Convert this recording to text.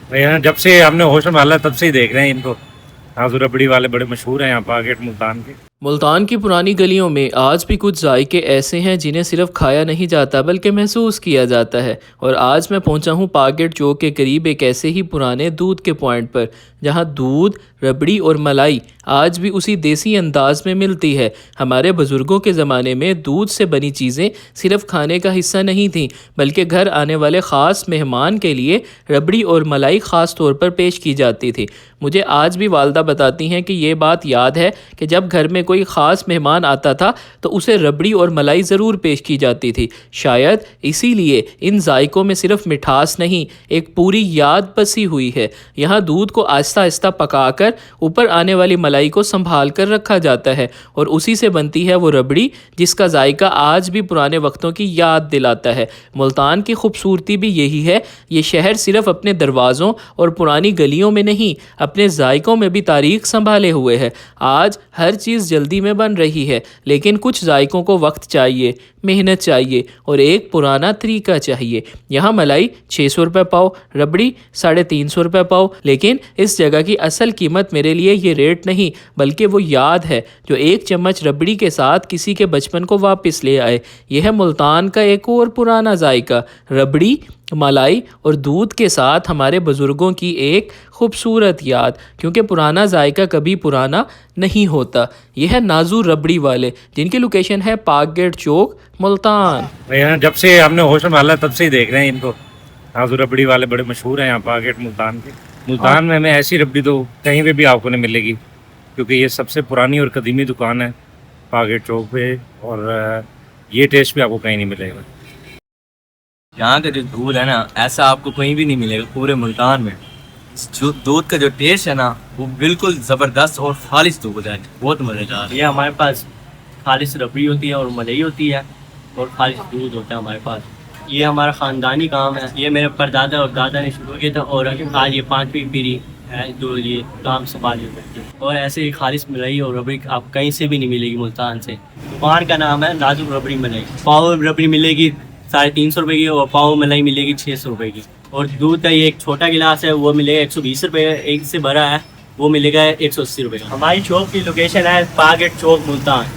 भैया जब से हमने होश संभाला तब से ही देख रहे हैं इनको। काजू रबड़ी वाले बड़े मशहूर हैं यहाँ पाकेट मुल्तान के। मुल्तान की पुरानी गलियों में आज भी कुछ जायके ऐसे हैं जिन्हें सिर्फ खाया नहीं जाता बल्कि महसूस किया जाता है। और आज मैं पहुंचा हूं पाकेट चौक के करीब एक ऐसे ही पुराने दूध के पॉइंट पर जहां दूध, रबड़ी और मलाई आज भी उसी देसी अंदाज में मिलती है। हमारे बुज़ुर्गों के ज़माने में दूध से बनी चीज़ें सिर्फ खाने का हिस्सा नहीं थीं बल्कि घर आने वाले ख़ास मेहमान के लिए रबड़ी और मलाई ख़ास तौर पर पेश की जाती थी। मुझे आज भी वालदा बताती हैं कि ये बात याद है कि जब घर में कोई ख़ास मेहमान आता था तो उसे रबड़ी और मलाई ज़रूर पेश की जाती थी। शायद इसीलिए इन जायकों में सिर्फ मिठास नहीं, एक पूरी याद बसी हुई है। यहाँ दूध को आहिस्ता आहिस्ता पकाकर ऊपर आने वाली मलाई को संभाल कर रखा जाता है और उसी से बनती है वो रबड़ी जिसका जायका आज भी पुराने वक्तों की याद दिलाता है। मुल्तान की खूबसूरती भी यही है, ये शहर सिर्फ अपने दरवाज़ों और पुरानी गलियों में नहीं, अपने जायकों में भी तारीख संभाले हुए है। आज हर चीज़ जल्दी में बन रही है लेकिन कुछ जायकों को वक्त चाहिए, मेहनत चाहिए और एक पुराना तरीका चाहिए। यहाँ मलाई 600 रुपये पाव, रबड़ी 350 रुपये पाव, लेकिन इस जगह की असल कीमत मेरे लिए ये रेट नहीं बल्कि वो याद है जो एक चम्मच रबड़ी के साथ किसी के बचपन को वापस ले आए। यह है मुल्तान का एक और पुराना जायका, रबड़ी, मलाई और दूध के साथ हमारे बुज़ुर्गों की एक खूबसूरत याद, क्योंकि पुराना जायका कभी पुराना नहीं होता। यह है नाजू रबड़ी वाले जिनकी लोकेशन है पाक गेट चौक, मुल्तान। भैया जब से हमने होश संभाला तब से ही देख रहे हैं इनको। काजू रबड़ी वाले बड़े मशहूर हैं यहाँ पाकेट मुल्तान के। मुल्तान में हमें ऐसी रबड़ी तो कहीं पे भी आपको नहीं मिलेगी, क्योंकि ये सबसे पुरानी और कदीमी दुकान है पाकेट चौक पे, और ये टेस्ट भी आपको कहीं नहीं मिलेगा। यहाँ का जो दूध है ना, ऐसा आपको कहीं भी नहीं मिलेगा पूरे मुल्तान में। जो दूध का जो टेस्ट है ना, वो बिल्कुल ज़बरदस्त और खालिश दूध है, बहुत मज़ेदार। ये हमारे पास खालिश रबड़ी होती है और मलाई होती है और खालिश दूध होता है हमारे पास। ये हमारा ख़ानदानी काम है, ये मेरे परदादा और दादा ने शुरू किया था और आज ये 5वीं पीढ़ी है जो ये काम संभाल रही है। और ऐसे ही खालिश मलाई और रबड़ी आप कहीं से भी नहीं मिलेगी मुल्तान से। दुकान का नाम है नाजुक रबड़ी मलाई। पाव रबड़ी मिलेगी 350 रुपये की और पाव मलाई मिलेगी 600 रुपये की। और दूध का ये एक छोटा गिलास है वो मिलेगा 120 रुपये का, एक से बड़ा है वो मिलेगा 180 रुपये का। हमारी शॉप की लोकेशन है पाकेट चौक, मुल्तान।